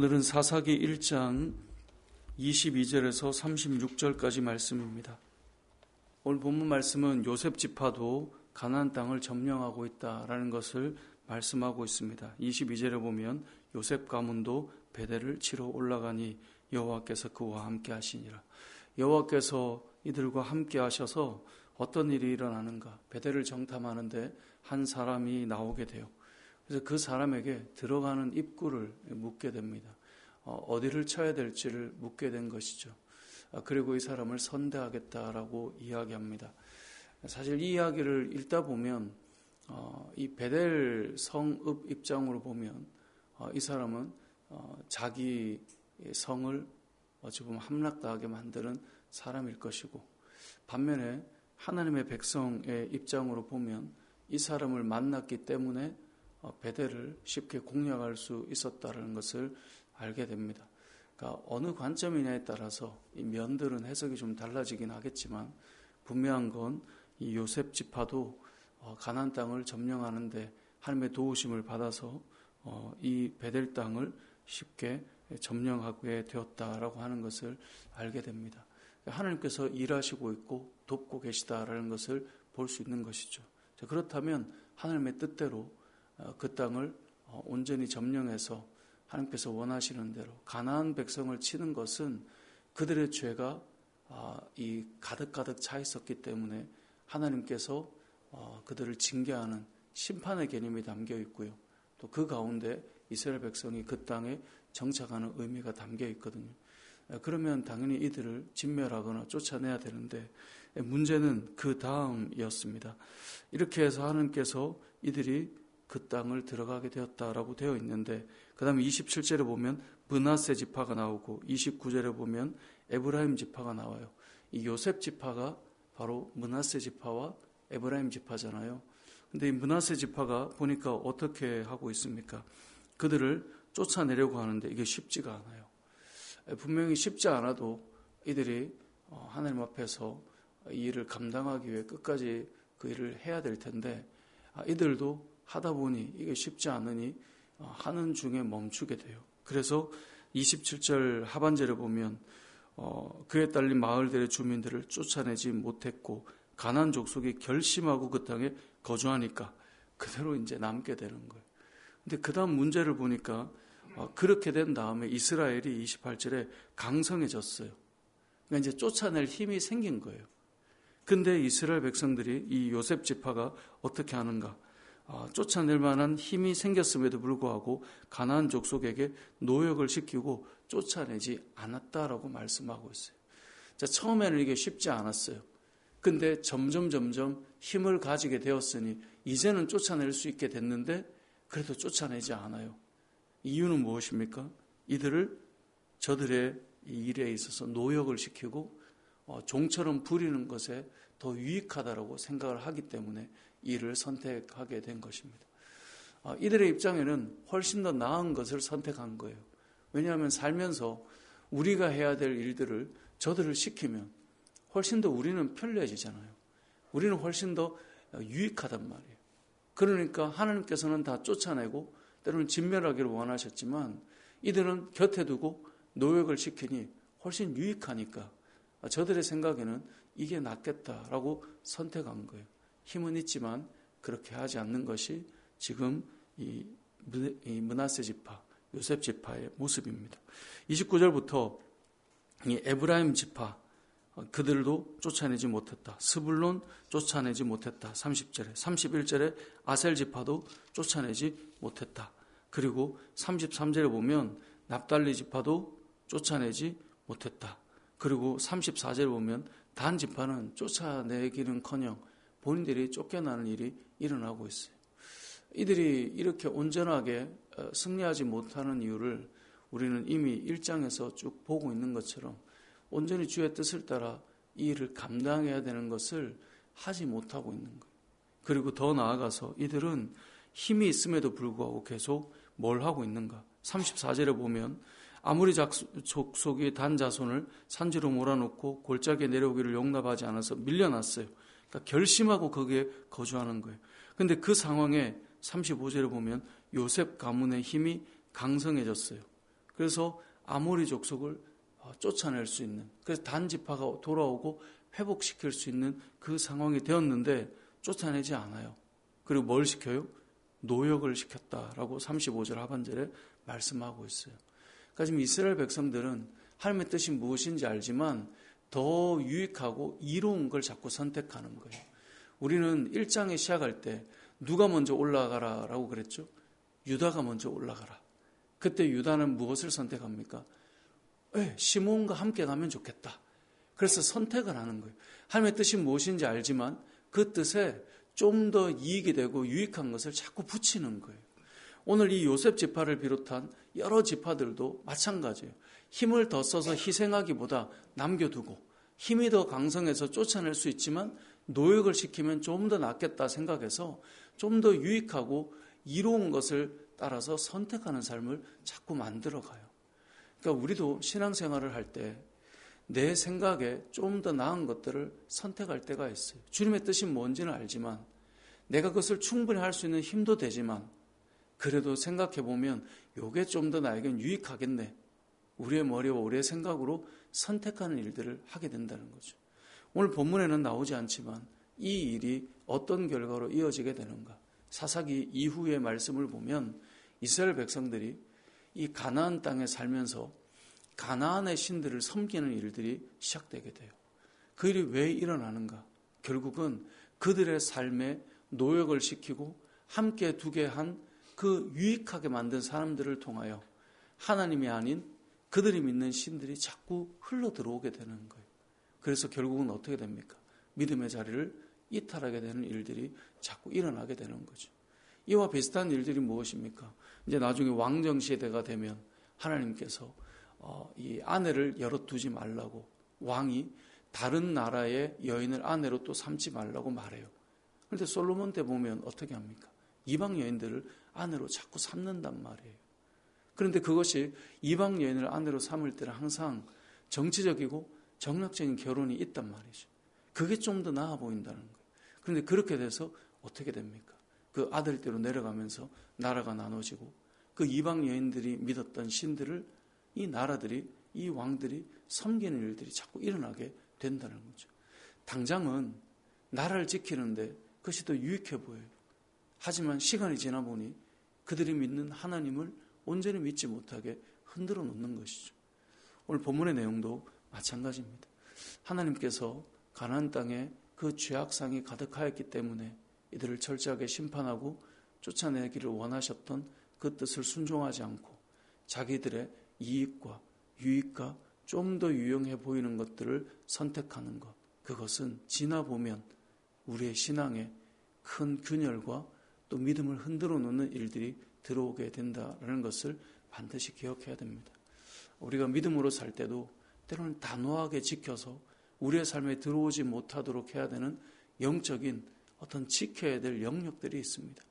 오늘은 사사기 1장 22절에서 36절까지 말씀입니다. 오늘 본문 말씀은 요셉 지파도 가나안 땅을 점령하고 있다라는 것을 말씀하고 있습니다. 22절에 보면 요셉 가문도 베델을 치러 올라가니 여호와께서 그와 함께 하시니라. 여호와께서 이들과 함께 하셔서 어떤 일이 일어나는가? 베델을 정탐하는데 한 사람이 나오게 돼요. 그래서 그 사람에게 들어가는 입구를 묻게 됩니다. 어디를 쳐야 될지를 묻게 된 것이죠. 그리고 이 사람을 선대하겠다라고 이야기합니다. 사실 이 이야기를 읽다 보면 이 베델 성읍 입장으로 보면 이 사람은 자기 성을 어찌 보면 함락당하게 만드는 사람일 것이고, 반면에 하나님의 백성의 입장으로 보면 이 사람을 만났기 때문에 베델을 쉽게 공략할 수 있었다는 것을 알게 됩니다. 그러니까 어느 관점이냐에 따라서 이 면들은 해석이 좀 달라지긴 하겠지만, 분명한 건 이 요셉 지파도 가나안 땅을 점령하는데 하나님의 도우심을 받아서 이 베델 땅을 쉽게 점령하게 되었다라고 하는 것을 알게 됩니다. 하나님께서 일하시고 있고 돕고 계시다라는 것을 볼 수 있는 것이죠. 그렇다면 하나님의 뜻대로 그 땅을 온전히 점령해서 하나님께서 원하시는 대로 가나안 백성을 치는 것은 그들의 죄가 이 가득가득 차 있었기 때문에 하나님께서 그들을 징계하는 심판의 개념이 담겨 있고요. 또 그 가운데 이스라엘 백성이 그 땅에 정착하는 의미가 담겨 있거든요. 그러면 당연히 이들을 진멸하거나 쫓아내야 되는데, 문제는 그 다음이었습니다. 이렇게 해서 하나님께서 이들이 그 땅을 들어가게 되었다라고 되어 있는데, 그 다음에 27절에 보면 므낫세 지파가 나오고 29절에 보면 에브라임 지파가 나와요. 이 요셉 지파가 바로 므낫세 지파와 에브라임 지파잖아요. 근데 이 므낫세 지파가 보니까 어떻게 하고 있습니까? 그들을 쫓아내려고 하는데 이게 쉽지가 않아요. 분명히 쉽지 않아도 이들이 하나님 앞에서 이 일을 감당하기 위해 끝까지 그 일을 해야 될 텐데, 이들도 하다 보니 이게 쉽지 않으니 하는 중에 멈추게 돼요. 그래서 27절 하반절에 보면 그에 딸린 마을들의 주민들을 쫓아내지 못했고 가나안 족속이 결심하고 그 땅에 거주하니까 그대로 이제 남게 되는 거예요. 근데 그 다음 문제를 보니까 그렇게 된 다음에 이스라엘이 28절에 강성해졌어요. 그러니까 이제 쫓아낼 힘이 생긴 거예요. 근데 이스라엘 백성들이 이 요셉 지파가 어떻게 하는가? 쫓아낼 만한 힘이 생겼음에도 불구하고 가나안 족속에게 노역을 시키고 쫓아내지 않았다라고 말씀하고 있어요. 자, 처음에는 이게 쉽지 않았어요. 근데 점점 힘을 가지게 되었으니 이제는 쫓아낼 수 있게 됐는데 그래도 쫓아내지 않아요. 이유는 무엇입니까? 이들을 저들의 일에 있어서 노역을 시키고 종처럼 부리는 것에 더 유익하다라고 생각을 하기 때문에 이를 선택하게 된 것입니다. 이들의 입장에는 훨씬 더 나은 것을 선택한 거예요. 왜냐하면 살면서 우리가 해야 될 일들을 저들을 시키면 훨씬 더 우리는 편리해지잖아요. 우리는 훨씬 더 유익하단 말이에요. 그러니까 하나님께서는 다 쫓아내고 때로는 진멸하기를 원하셨지만 이들은 곁에 두고 노역을 시키니 훨씬 유익하니까 저들의 생각에는 이게 낫겠다라고 선택한 거예요. 힘은 있지만 그렇게 하지 않는 것이 지금 이 므낫세 지파, 요셉 지파의 모습입니다. 29절부터 이 에브라임 지파, 그들도 쫓아내지 못했다. 스불론 쫓아내지 못했다. 30절에 31절에 아셀 지파도 쫓아내지 못했다. 그리고 33절에 보면 납달리 지파도 쫓아내지 못했다. 그리고 34절에 보면 단 지파는 쫓아내기는커녕 본인들이 쫓겨나는 일이 일어나고 있어요. 이들이 이렇게 온전하게 승리하지 못하는 이유를 우리는 이미 1장에서 쭉 보고 있는 것처럼 온전히 주의 뜻을 따라 이 일을 감당해야 되는 것을 하지 못하고 있는 거예요. 그리고 더 나아가서 이들은 힘이 있음에도 불구하고 계속 뭘 하고 있는가? 34절에 보면 아무리 족속이 단 자손을 산지로 몰아놓고 골짜기에 내려오기를 용납하지 않아서 밀려났어요. 그러니까 결심하고 거기에 거주하는 거예요. 그런데 그 상황에 35절에 보면 요셉 가문의 힘이 강성해졌어요. 그래서 아모리 족속을 쫓아낼 수 있는, 그래서 단 지파가 돌아오고 회복시킬 수 있는 그 상황이 되었는데 쫓아내지 않아요. 그리고 뭘 시켜요? 노역을 시켰다라고 35절 하반절에 말씀하고 있어요. 그러니까 지금 이스라엘 백성들은 하나님의 뜻이 무엇인지 알지만 더 유익하고 이로운 걸 자꾸 선택하는 거예요. 우리는 1장에 시작할 때 누가 먼저 올라가라라고 그랬죠? 유다가 먼저 올라가라. 그때 유다는 무엇을 선택합니까? 시몬과 함께 가면 좋겠다. 그래서 선택을 하는 거예요. 하나님의 뜻이 무엇인지 알지만 그 뜻에 좀 더 이익이 되고 유익한 것을 자꾸 붙이는 거예요. 오늘 이 요셉 지파를 비롯한 여러 지파들도 마찬가지예요. 힘을 더 써서 희생하기보다 남겨두고 힘이 더 강성해서 쫓아낼 수 있지만 노역을 시키면 좀 더 낫겠다 생각해서 좀 더 유익하고 이로운 것을 따라서 선택하는 삶을 자꾸 만들어가요. 그러니까 우리도 신앙생활을 할 때 내 생각에 좀 더 나은 것들을 선택할 때가 있어요. 주님의 뜻이 뭔지는 알지만 내가 그것을 충분히 할 수 있는 힘도 되지만 그래도 생각해보면 이게 좀 더 나에겐 유익하겠네. 우리의 머리와 우리의 생각으로 선택하는 일들을 하게 된다는 거죠. 오늘 본문에는 나오지 않지만 이 일이 어떤 결과로 이어지게 되는가. 사사기 이후의 말씀을 보면 이스라엘 백성들이 이 가나안 땅에 살면서 가나안의 신들을 섬기는 일들이 시작되게 돼요. 그 일이 왜 일어나는가? 결국은 그들의 삶에 노역을 시키고 함께 두게 한 그 유익하게 만든 사람들을 통하여 하나님이 아닌 그들이 믿는 신들이 자꾸 흘러 들어오게 되는 거예요. 그래서 결국은 어떻게 됩니까? 믿음의 자리를 이탈하게 되는 일들이 자꾸 일어나게 되는 거죠. 이와 비슷한 일들이 무엇입니까? 이제 나중에 왕정 시대가 되면 하나님께서 이 아내를 여럿 두지 말라고, 왕이 다른 나라의 여인을 아내로 또 삼지 말라고 말해요. 그런데 솔로몬 때 보면 어떻게 합니까? 이방 여인들을 아내로 자꾸 삼는단 말이에요. 그런데 그것이 이방 여인을 아내로 삼을 때는 항상 정치적이고 정략적인 결혼이 있단 말이죠. 그게 좀 더 나아 보인다는 거예요. 그런데 그렇게 돼서 어떻게 됩니까? 그 아들대로 내려가면서 나라가 나눠지고 그 이방 여인들이 믿었던 신들을 이 나라들이, 이 왕들이 섬기는 일들이 자꾸 일어나게 된다는 거죠. 당장은 나라를 지키는데 그것이 더 유익해 보여요. 하지만 시간이 지나 보니 그들이 믿는 하나님을 온전히 믿지 못하게 흔들어 놓는 것이죠. 오늘 본문의 내용도 마찬가지입니다. 하나님께서 가나안 땅에 그 죄악상이 가득하였기 때문에 이들을 철저하게 심판하고 쫓아내기를 원하셨던 그 뜻을 순종하지 않고 자기들의 이익과 유익과 좀 더 유용해 보이는 것들을 선택하는 것, 그것은 지나보면 우리의 신앙에 큰 균열과 또 믿음을 흔들어 놓는 일들이 들어오게 된다는 것을 반드시 기억해야 됩니다. 우리가 믿음으로 살 때도 때로는 단호하게 지켜서 우리의 삶에 들어오지 못하도록 해야 되는 영적인 어떤 지켜야 될 영역들이 있습니다.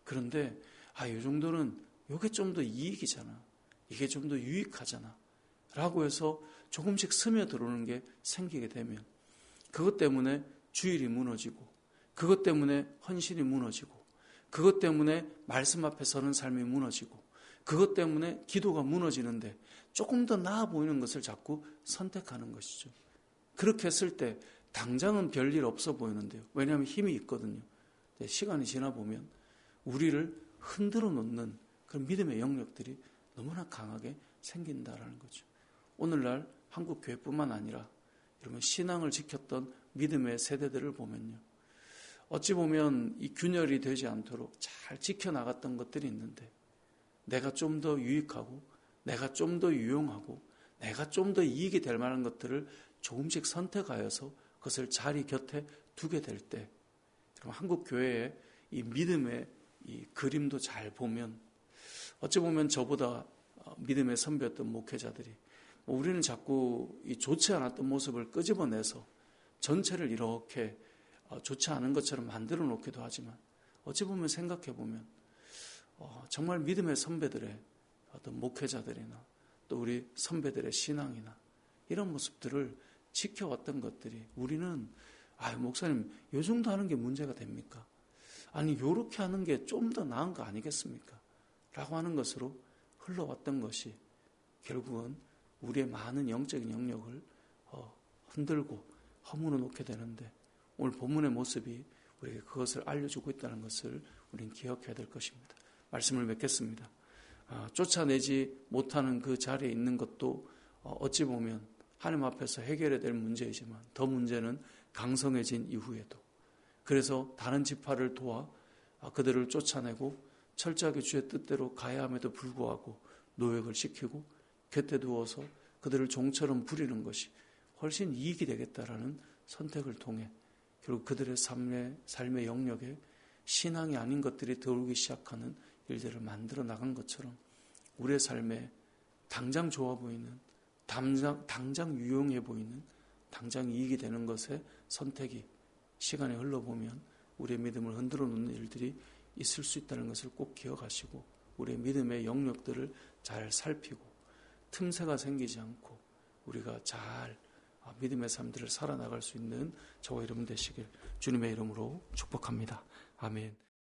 그런데 이 정도는 이게 좀 더 이익이잖아, 이게 좀 더 유익하잖아 라고 해서 조금씩 스며들어오는 게 생기게 되면 그것 때문에 주일이 무너지고 그것 때문에 헌신이 무너지고 그것 때문에 말씀 앞에 서는 삶이 무너지고 그것 때문에 기도가 무너지는데 조금 더 나아 보이는 것을 자꾸 선택하는 것이죠. 그렇게 했을 때 당장은 별일 없어 보이는데요. 왜냐하면 힘이 있거든요. 시간이 지나 보면 우리를 흔들어 놓는 그런 믿음의 영역들이 너무나 강하게 생긴다라는 거죠. 오늘날 한국 교회뿐만 아니라 여러분 신앙을 지켰던 믿음의 세대들을 보면요. 어찌 보면 이 균열이 되지 않도록 잘 지켜나갔던 것들이 있는데 내가 좀 더 유익하고 내가 좀 더 유용하고 내가 좀 더 이익이 될 만한 것들을 조금씩 선택하여서 그것을 자리 곁에 두게 될 때 한국 교회의 이 믿음의 이 그림도 잘 보면 어찌 보면 저보다 믿음의 선배였던 목회자들이 우리는 자꾸 이 좋지 않았던 모습을 끄집어내서 전체를 이렇게 좋지 않은 것처럼 만들어 놓기도 하지만 어찌 보면 생각해 보면 정말 믿음의 선배들의 어떤 목회자들이나 또 우리 선배들의 신앙이나 이런 모습들을 지켜왔던 것들이 우리는 목사님 요 정도 하는 게 문제가 됩니까? 아니 요렇게 하는 게 좀 더 나은 거 아니겠습니까? 라고 하는 것으로 흘러왔던 것이 결국은 우리의 많은 영적인 영역을 흔들고 허물어 놓게 되는데, 오늘 본문의 모습이 우리에게 그것을 알려주고 있다는 것을 우리는 기억해야 될 것입니다. 말씀을 맺겠습니다. 쫓아내지 못하는 그 자리에 있는 것도 어찌 보면 하나님 앞에서 해결해야 될 문제이지만, 더 문제는 강성해진 이후에도, 그래서 다른 지파를 도와 그들을 쫓아내고 철저하게 주의 뜻대로 가야 함에도 불구하고 노역을 시키고 곁에 두어서 그들을 종처럼 부리는 것이 훨씬 이익이 되겠다라는 선택을 통해 결국 그들의 삶의 영역에 신앙이 아닌 것들이 들어오기 시작하는 일들을 만들어 나간 것처럼, 우리의 삶에 당장 좋아 보이는, 당장 유용해 보이는, 당장 이익이 되는 것의 선택이 시간이 흘러보면 우리의 믿음을 흔들어 놓는 일들이 있을 수 있다는 것을 꼭 기억하시고, 우리의 믿음의 영역들을 잘 살피고 틈새가 생기지 않고 우리가 잘 믿음의 삶들을 살아나갈 수 있는 저와 여러분 되시길 주님의 이름으로 축복합니다. 아멘.